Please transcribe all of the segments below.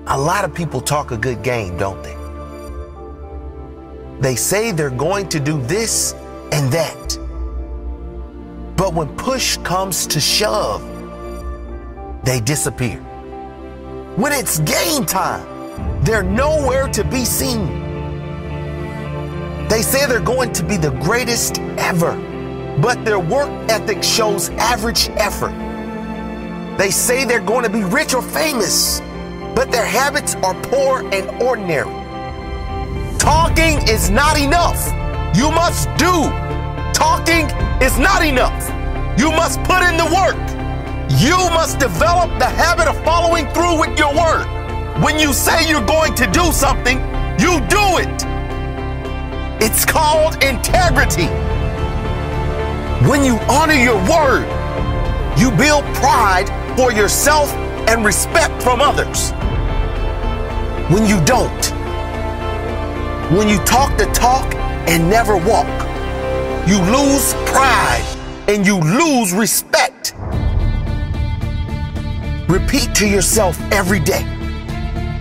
A lot of people talk a good game, don't they? They say they're going to do this and that. But when push comes to shove, they disappear. When it's game time, they're nowhere to be seen. They say they're going to be the greatest ever, but their work ethic shows average effort. They say they're going to be rich or famous, but their habits are poor and ordinary. Talking is not enough. You must do. Talking is not enough. You must put in the work. You must develop the habit of following through with your word. When you say you're going to do something, you do it. It's called integrity. When you honor your word, you build pride for yourself and respect from others. When you don't, when you talk the talk and never walk, you lose pride and you lose respect. Repeat to yourself every day.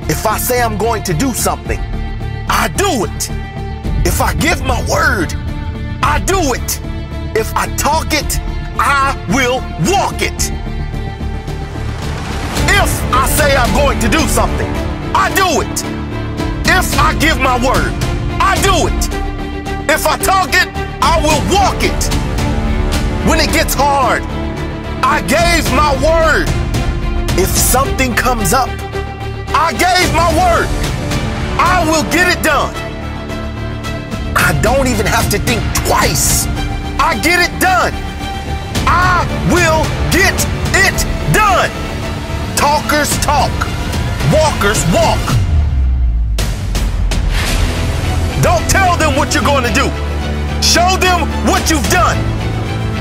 If I say I'm going to do something, I do it. If I give my word, I do it. If I talk it, I will walk it. If I say I'm going to do something, I do it. If I give my word, I do it. If I talk it, I will walk it. When it gets hard, I gave my word. If something comes up, I gave my word. I will get it done. I don't even have to think twice. I get it done. I will get it done. Talkers talk. Walkers walk. Don't tell them what you're going to do. Show them what you've done.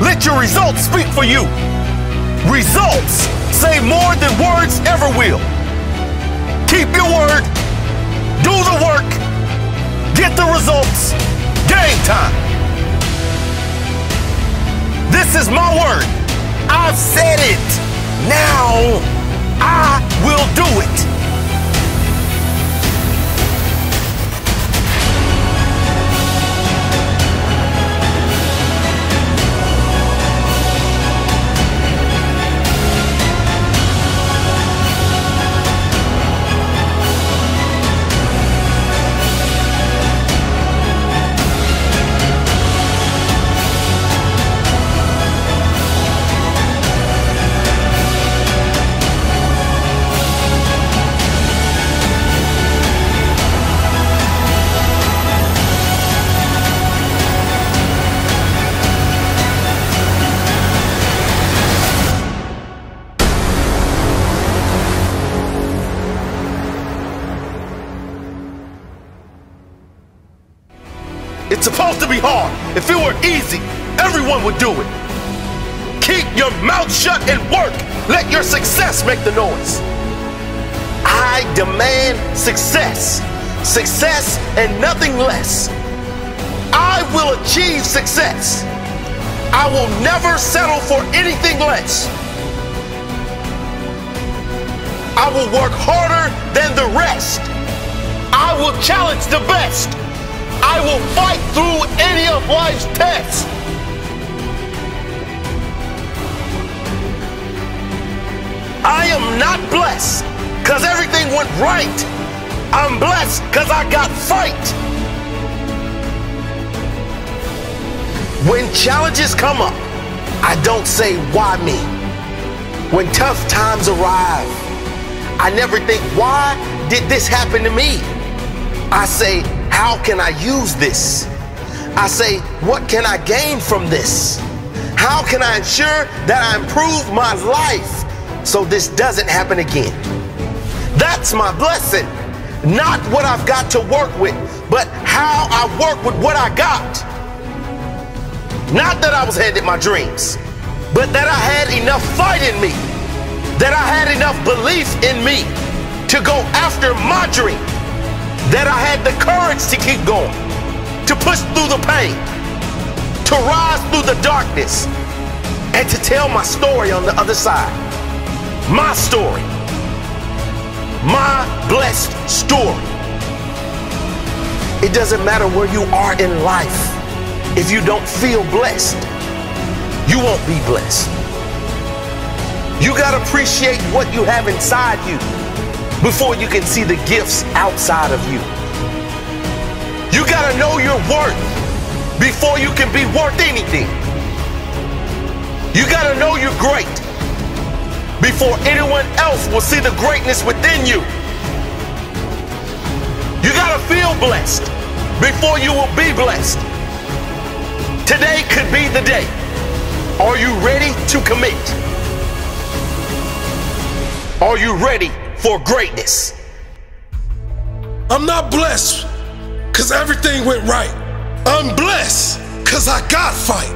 Let your results speak for you. Results say more than words ever will. Keep your word. Do the work. Get the results. Game time. This is my word. I've said it. Now I will do it. It's supposed to be hard. If it were easy, everyone would do it. Keep your mouth shut and work. Let your success make the noise. I demand success. Success and nothing less. I will achieve success. I will never settle for anything less. I will work harder than the rest. I will challenge the best. I will fight through any of life's tests. I am not blessed because everything went right. I'm blessed because I got fight. When challenges come up, I don't say, why me? When tough times arrive, I never think, why did this happen to me? I say, how can I use this? I say, what can I gain from this? How can I ensure that I improve my life so this doesn't happen again? That's my blessing. Not what I've got to work with, but how I work with what I got. Not that I was handed my dreams, but that I had enough fight in me, that I had enough belief in me to go after my dream, that I had the courage to keep going, to push through the pain, to rise through the darkness, and to tell my story on the other side. My story, my blessed story. It doesn't matter where you are in life. If you don't feel blessed, you won't be blessed. You got to appreciate what you have inside you before you can see the gifts outside of you. You got to know your worth before you can be worth anything. You got to know you're great before anyone else will see the greatness within you. You got to feel blessed before you will be blessed. Today could be the day. Are you ready to commit? Are you ready for greatness? I'm not blessed because everything went right. I'm blessed because I got fight.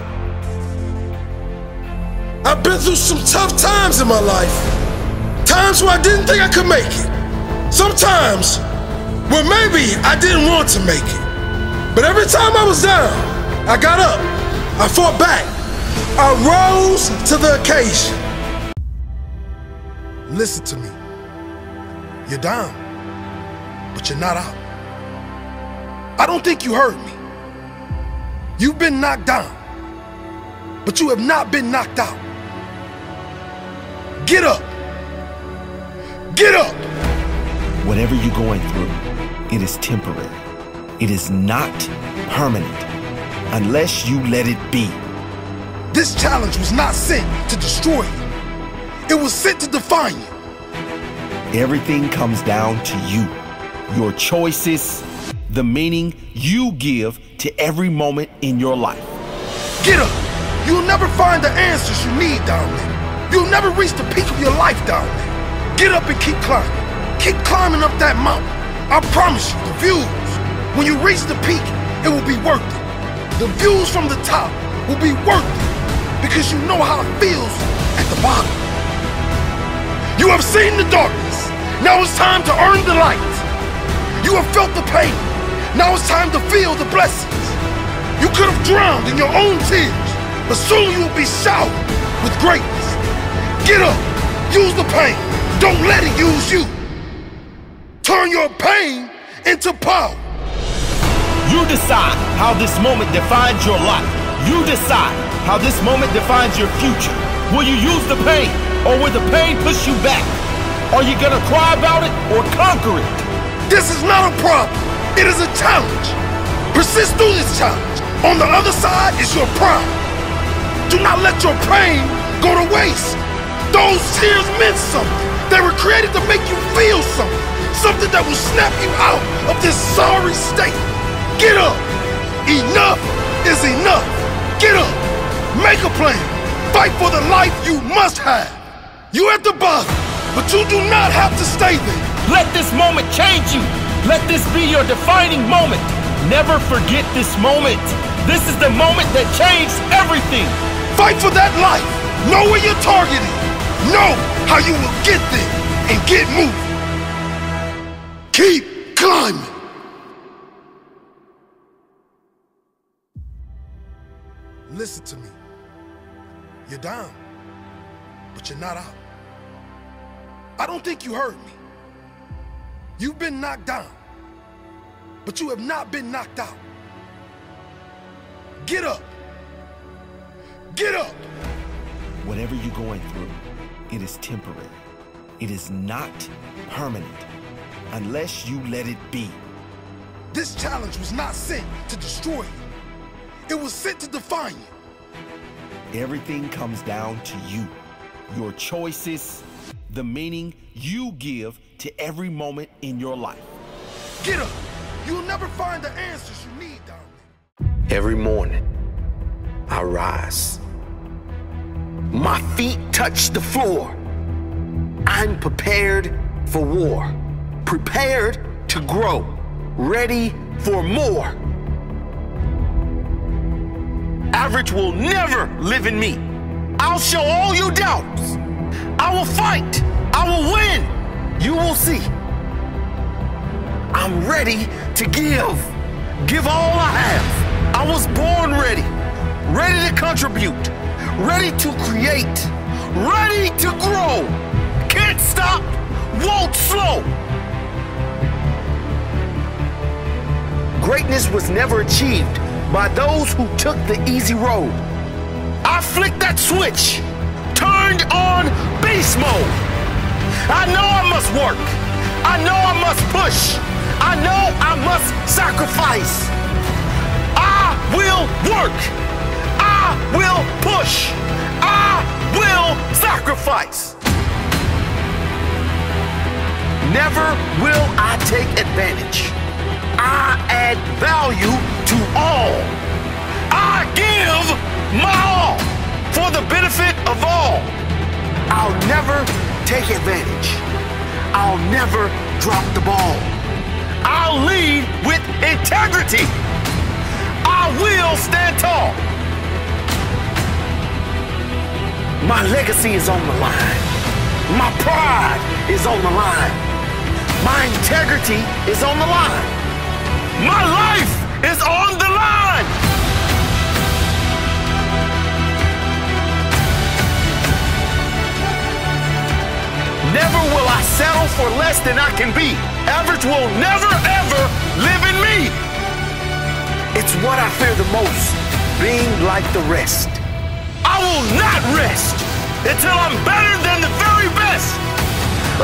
I've been through some tough times in my life. Times where I didn't think I could make it. Sometimes where maybe I didn't want to make it. But every time I was down, I got up. I fought back. I rose to the occasion. Listen to me. You're down, but you're not out. I don't think you heard me. You've been knocked down, but you have not been knocked out. Get up. Get up. Whatever you're going through, it is temporary. It is not permanent unless you let it be. This challenge was not sent to destroy you. It was sent to define you. Everything comes down to you. Your choices, the meaning you give to every moment in your life. Get up. You'll never find the answers you need down there. You'll never reach the peak of your life down there. Get up and keep climbing. Keep climbing up that mountain. I promise you, the views, when you reach the peak, it will be worth it. The views from the top will be worth it because you know how it feels at the bottom. You have seen the darkness. Now it's time to earn the light. You have felt the pain. Now it's time to feel the blessings. You could have drowned in your own tears, but soon you will be showered with greatness. Get up. Use the pain. Don't let it use you. Turn your pain into power. You decide how this moment defines your life. You decide how this moment defines your future. Will you use the pain, or will the pain push you back? Are you gonna cry about it or conquer it? This is not a problem. It is a challenge. Persist through this challenge. On the other side is your pride. Do not let your pain go to waste. Those tears meant something. They were created to make you feel something. Something that will snap you out of this sorry state. Get up. Enough is enough. Get up. Make a plan. Fight for the life you must have. You're at the bottom, but you do not have to stay there. Let this moment change you. Let this be your defining moment. Never forget this moment. This is the moment that changed everything. Fight for that life. Know where you're targeting. Know how you will get there and get moving. Keep climbing. Listen to me. You're down, but you're not out. I don't think you heard me. You've been knocked down, but you have not been knocked out. Get up. Get up. Whatever you're going through, it is temporary. It is not permanent unless you let it be. This challenge was not sent to destroy you. It was sent to define you. Everything comes down to you. Your choices, the meaning you give to every moment in your life. Get up. You'll never find the answers you need down there. Every morning, I rise. My feet touch the floor. I'm prepared for war, prepared to grow, ready for more. Average will never live in me. I'll show all you doubts. I will fight. I will win. You will see. I'm ready to give all I have. I was born ready, ready to contribute, ready to create, ready to grow. Can't stop, won't slow. Greatness was never achieved by those who took the easy road. I flicked that switch, turned on beast mode. I know I must work. I know I must push. I know I must sacrifice. I will work. I will push. I will sacrifice. Never will I take advantage. I add value to all. I give my all for the benefit of all. I'll never take advantage. I'll never drop the ball. I'll lead with integrity. I will stand tall. My legacy is on the line. My pride is on the line. My integrity is on the line. My life is on the line. Never will I settle for less than I can be. Average will never, ever live in me. It's what I fear the most, being like the rest. I will not rest until I'm better than the very best.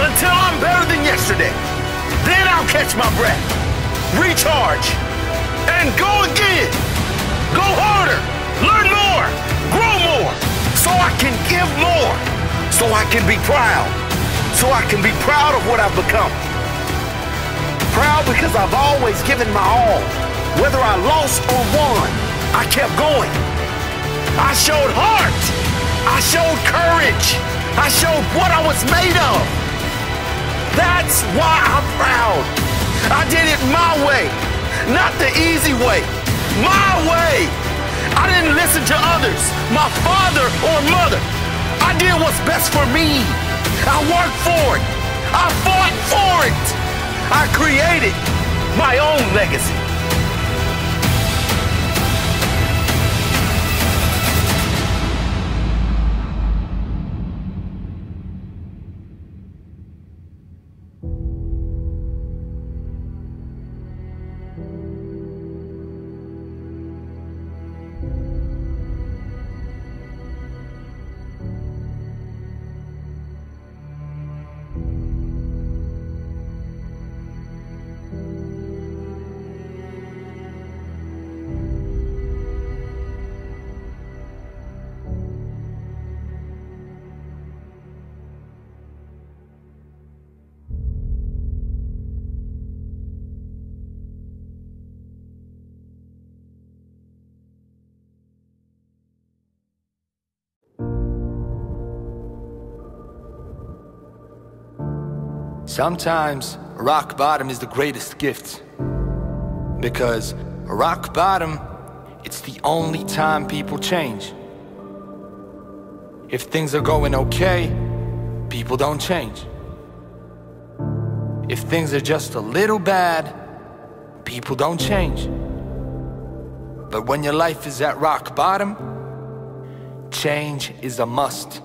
Until I'm better than yesterday. Then I'll catch my breath, recharge, and go again. Go harder, learn more, grow more, so I can give more, so I can be proud, so I can be proud of what I've become. Proud because I've always given my all. Whether I lost or won, I kept going. I showed heart. I showed courage. I showed what I was made of. That's why I'm proud. I did it my way, not the easy way. My way. I didn't listen to others, my father or mother. I did what's best for me. I worked for it. I fought for it. I created my own legacy. Sometimes rock bottom is the greatest gift, because rock bottom, it's the only time people change. If things are going okay, people don't change. If things are just a little bad, people don't change. But when your life is at rock bottom, change is a must.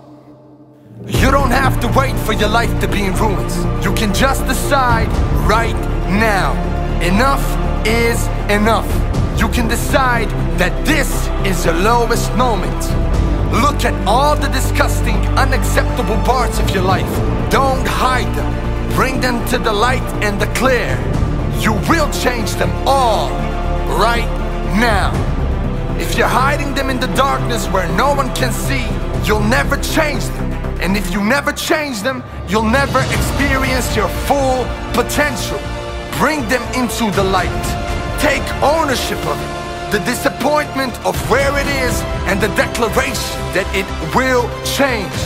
You don't have to wait for your life to be in ruins. You can just decide right now. Enough is enough. You can decide that this is your lowest moment. Look at all the disgusting, unacceptable parts of your life. Don't hide them. Bring them to the light and the clear. You will change them all right now. If you're hiding them in the darkness where no one can see, you'll never change them. And if you never change them, you'll never experience your full potential. Bring them into the light. Take ownership of it. The disappointment of where it is and the declaration that it will change.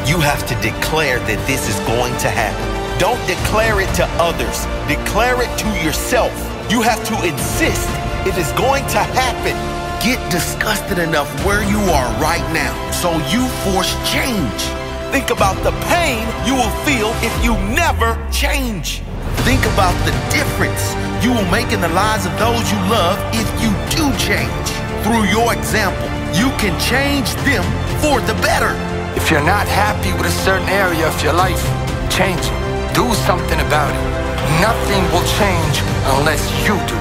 You have to declare that this is going to happen. Don't declare it to others. Declare it to yourself. You have to insist it is going to happen. Get disgusted enough where you are right now so you force change. Think about the pain you will feel if you never change. Think about the difference you will make in the lives of those you love if you do change. Through your example, you can change them for the better. If you're not happy with a certain area of your life, change it. Do something about it. Nothing will change unless you do.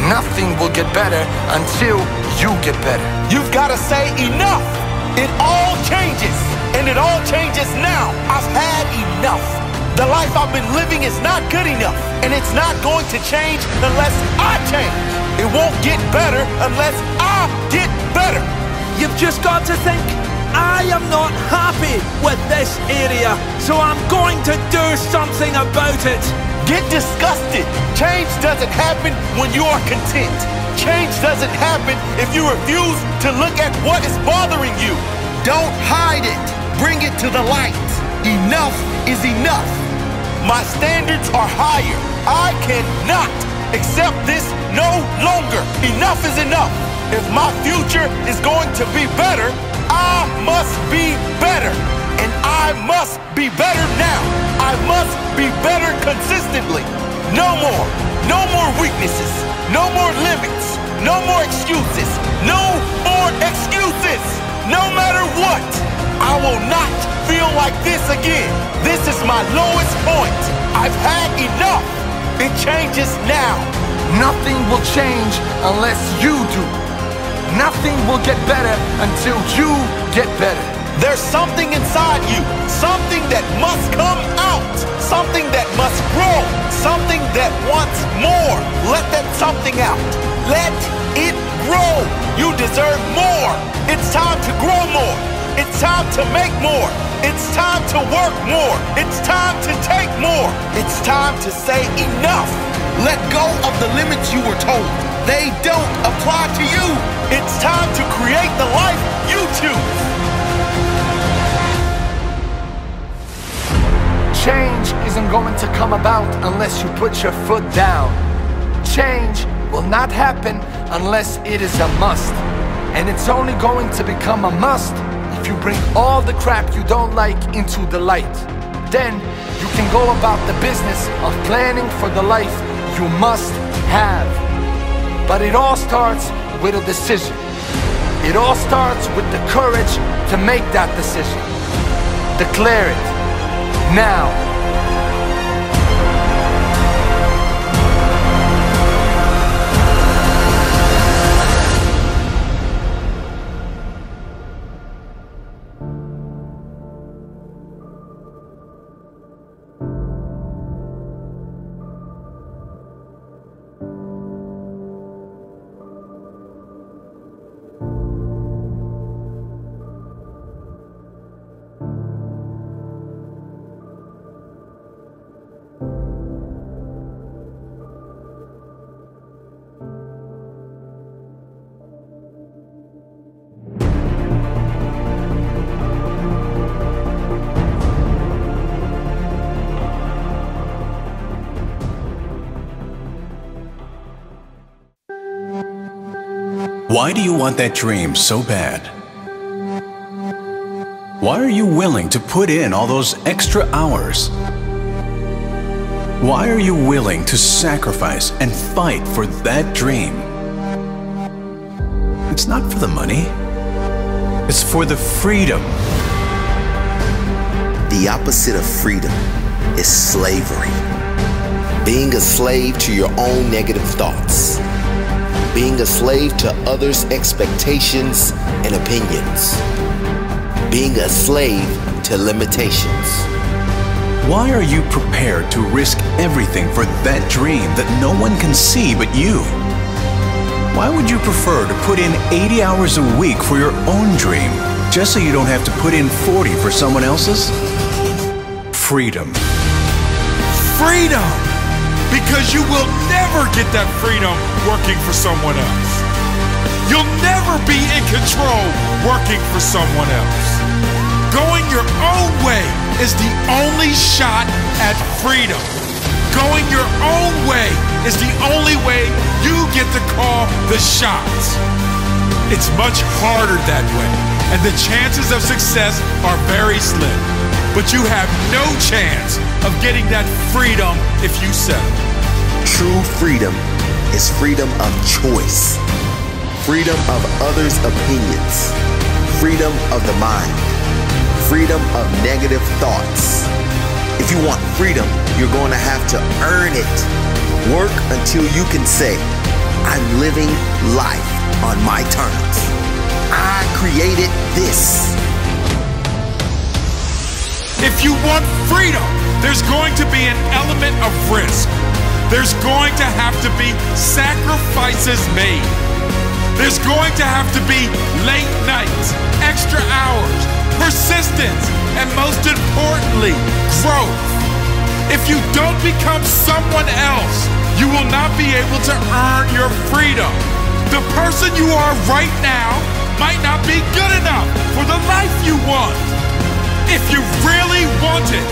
Nothing will get better until you get better. You've got to say enough. It all changes, and it all changes now. I've had enough. The life I've been living is not good enough, and it's not going to change unless I change. It won't get better unless I get better. You've just got to think, I am not happy with this area, so I'm going to do something about it. Get disgusted. Change doesn't happen when you are content. Change doesn't happen if you refuse to look at what is bothering you. Don't hide it. Bring it to the light. Enough is enough. My standards are higher. I cannot accept this no longer. Enough is enough. If my future is going to be better, I must be better. And I must be better now. I must be better consistently. No more weaknesses. No more limits. No more excuses. No more excuses. No matter what, I will not feel like this again. This is my lowest point. I've had enough. It changes now. Nothing will change unless you do. Nothing will get better until you get better. There's something inside you, something that must come out, something that must grow, something that wants more. Let that something out. Let it grow. You deserve more. It's time to grow more. It's time to make more. It's time to work more. It's time to take more. It's time to say enough. Let go of the limits you were told. They don't apply to you. It's time to create the life you choose. Change isn't going to come about unless you put your foot down. Change will not happen unless it is a must. And it's only going to become a must if you bring all the crap you don't like into the light. Then you can go about the business of planning for the life you must have. But it all starts with a decision. It all starts with the courage to make that decision. Declare it. Now. Why do you want that dream so bad? Why are you willing to put in all those extra hours? Why are you willing to sacrifice and fight for that dream? It's not for the money. It's for the freedom. The opposite of freedom is slavery. Being a slave to your own negative thoughts. Being a slave to others' expectations and opinions. Being a slave to limitations. Why are you prepared to risk everything for that dream that no one can see but you? Why would you prefer to put in 80 hours a week for your own dream just so you don't have to put in 40 for someone else's? Freedom. Freedom! Because you will never get that freedom working for someone else. You'll never be in control working for someone else. Going your own way is the only shot at freedom. Going your own way is the only way you get to call the shots. It's much harder that way, and the chances of success are very slim. But you have no chance of getting that freedom if you settle. True freedom is freedom of choice. Freedom of others' opinions. Freedom of the mind. Freedom of negative thoughts. If you want freedom, you're going to have to earn it. Work until you can say, I'm living life on my terms. I created this. If you want freedom, there's going to be an element of risk. There's going to have to be sacrifices made. There's going to have to be late nights, extra hours, persistence, and most importantly, growth. If you don't become someone else, you will not be able to earn your freedom. The person you are right now might not be good enough for the life you want. If you really want it,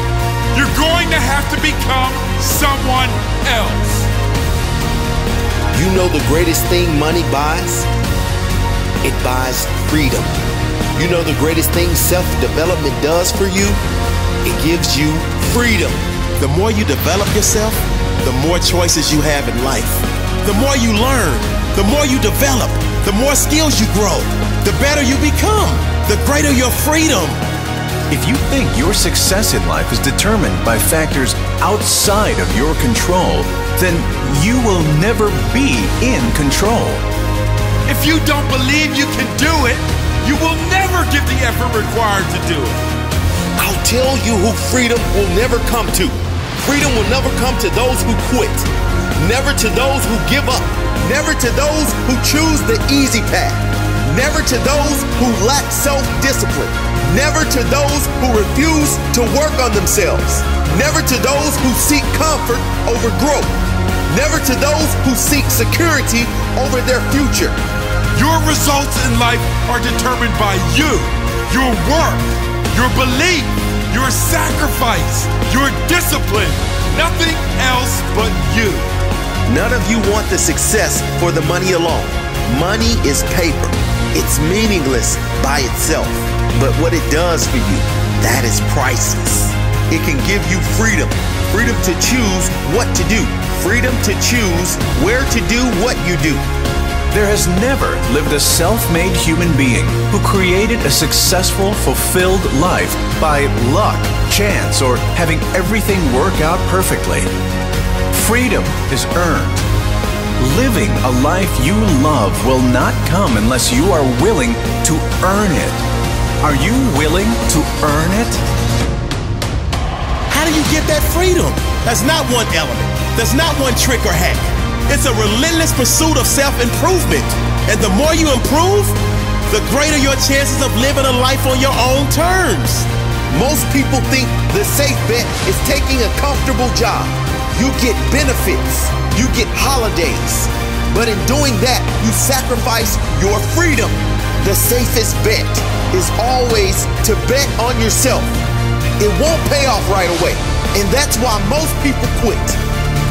you're going to have to become someone else. You know the greatest thing money buys? It buys freedom. You know the greatest thing self-development does for you? It gives you freedom. The more you develop yourself, the more choices you have in life. The more you learn, the more you develop, the more skills you grow, the better you become, the greater your freedom. If you think your success in life is determined by factors outside of your control, then you will never be in control. If you don't believe you can do it, you will never give the effort required to do it. I'll tell you who freedom will never come to. Freedom will never come to those who quit. Never to those who give up. Never to those who choose the easy path. Never to those who lack self-discipline. Never to those who refuse to work on themselves. Never to those who seek comfort over growth. Never to those who seek security over their future. Your results in life are determined by you, your work, your belief, your sacrifice, your discipline. Nothing else but you. None of you want the success for the money alone. Money is paper. It's meaningless by itself. But what it does for you, that is priceless. It can give you freedom. Freedom to choose what to do. Freedom to choose where to do what you do. There has never lived a self-made human being who created a successful, fulfilled life by luck, chance, or having everything work out perfectly. Freedom is earned. Living a life you love will not come unless you are willing to earn it. Are you willing to earn it? How do you get that freedom? That's not one element. That's not one trick or hack. It's a relentless pursuit of self-improvement. And the more you improve, the greater your chances of living a life on your own terms. Most people think the safe bet is taking a comfortable job. You get benefits. You get holidays. But in doing that, you sacrifice your freedom. The safest bet is always to bet on yourself. It won't pay off right away. And that's why most people quit.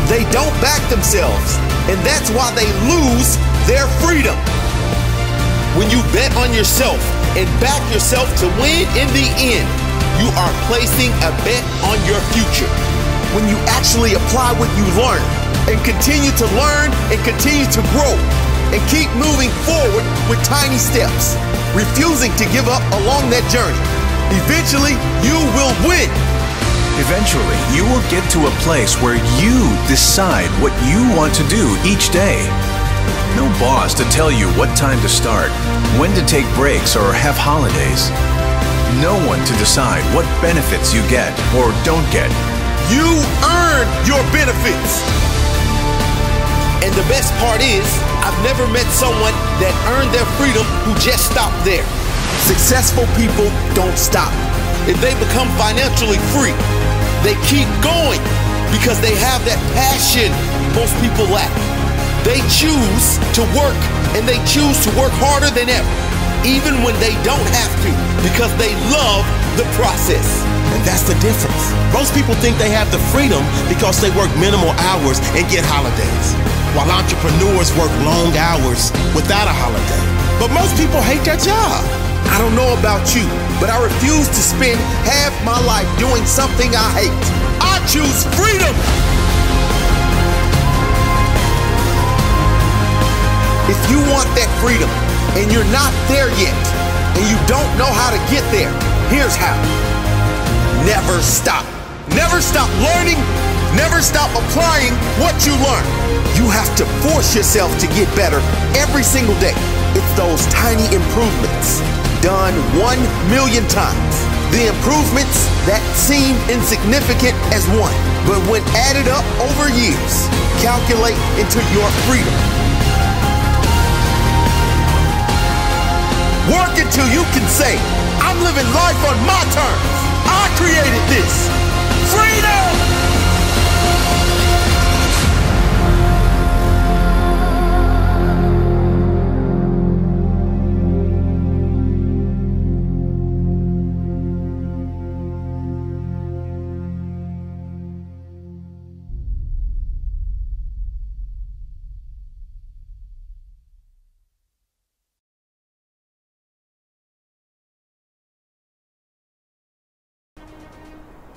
They don't back themselves. And that's why they lose their freedom. When you bet on yourself and back yourself to win in the end, you are placing a bet on your future. When you actually apply what you learn and continue to learn and continue to grow and keep moving forward with tiny steps, refusing to give up along that journey, eventually you will win. Eventually, you will get to a place where you decide what you want to do each day. No boss to tell you what time to start, when to take breaks or have holidays. No one to decide what benefits you get or don't get. You earn your benefits. And the best part is, I've never met someone that earned their freedom who just stopped there. Successful people don't stop. If they become financially free, they keep going because they have that passion most people lack. They choose to work, and they choose to work harder than ever, even when they don't have to, because they love the process. And that's the difference. Most people think they have the freedom because they work minimal hours and get holidays, while entrepreneurs work long hours without a holiday. But most people hate their job. I don't know about you, but I refuse to spend half my life doing something I hate. I choose freedom. If you want that freedom and you're not there yet and you don't know how to get there, here's how. Never stop. Never stop learning, Never stop applying what you learn. You have to force yourself to get better every single day. It's those tiny improvements done 1,000,000 times. The improvements that seem insignificant as one, but when added up over years, calculate into your freedom. Work until you can say, I'm living life on my terms. I created this. Freedom!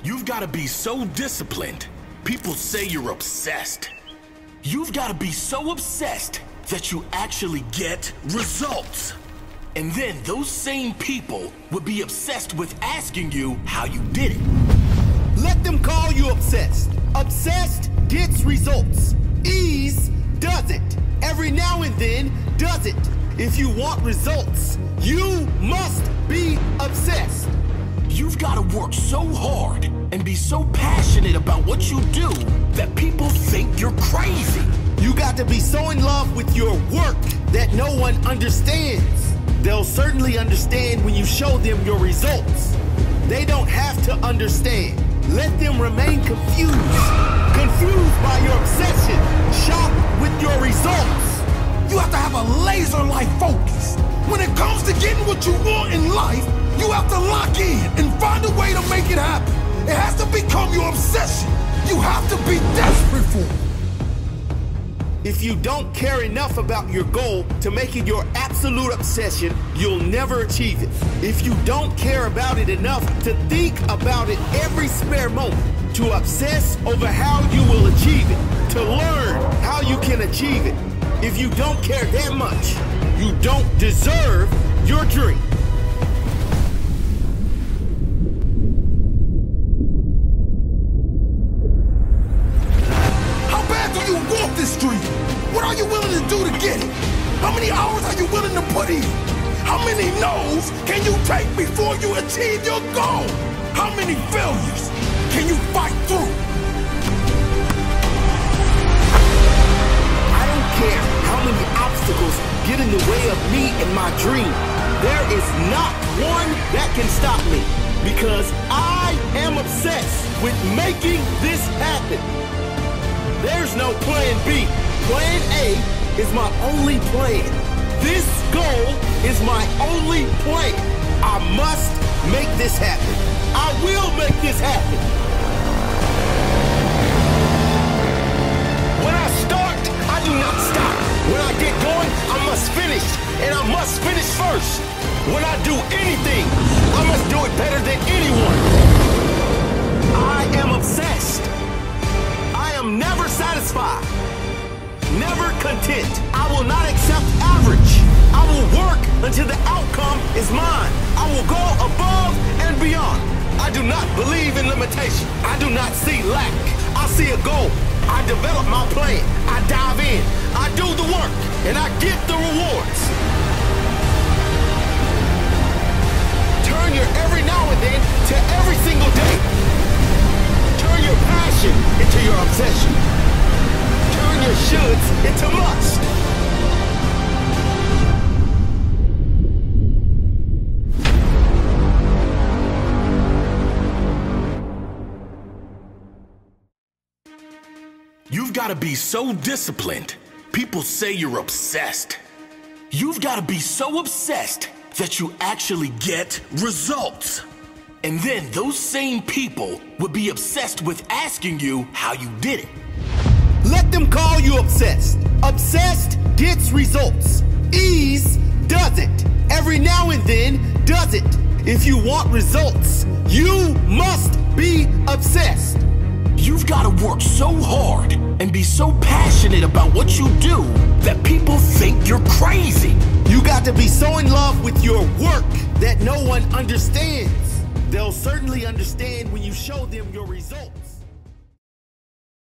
You've got to be so disciplined. People say you're obsessed. You've got to be so obsessed that you actually get results. And then those same people would be obsessed with asking you how you did it. Let them call you obsessed. Obsessed gets results. Ease doesn't. Every now and then doesn't. If you want results, you must be obsessed. You've got to work so hard and be so passionate about what you do that people think you're crazy. You got to be so in love with your work that no one understands. They'll certainly understand when you show them your results. They don't have to understand. Let them remain confused. Confused by your obsession. Shocked with your results. You have to have a laser-like focus. When it comes to getting what you want in life, you have to lock in and find a way to make it happen. It has to become your obsession. You have to be desperate for it. If you don't care enough about your goal to make it your absolute obsession, you'll never achieve it. If you don't care about it enough to think about it every spare moment, to obsess over how you will achieve it, to learn how you can achieve it, if you don't care that much, you don't deserve your dream. This dream. What are you willing to do to get it? How many hours are you willing to put in? How many no's can you take before you achieve your goal? How many failures can you fight through? I don't care how many obstacles get in the way of me and my dream. There is not one that can stop me because I am obsessed with making this happen. There's no plan B. Plan A is my only plan. This goal is my only plan. I must make this happen. I will make this happen. When I start, I do not stop. When I get going, I must finish. And I must finish first. When I do anything, I must do it better than anyone. I am obsessed. I am never satisfied, never content. I will not accept average. I will work until the outcome is mine. I will go above and beyond. I do not believe in limitation. I do not see lack. I see a goal. I develop my plan. I dive in. I do the work, and I get the rewards. Turn your every now and then to every single day. Turn your passion into your obsession. Turn your shoulds into must. You've got to be so disciplined. People say you're obsessed. You've got to be so obsessed that you actually get results. And then those same people would be obsessed with asking you how you did it. Let them call you obsessed. Obsessed gets results. Ease doesn't. Every now and then doesn't. If you want results, you must be obsessed. You've got to work so hard and be so passionate about what you do that people think you're crazy. You got to be so in love with your work that no one understands. They'll certainly understand when you show them your results.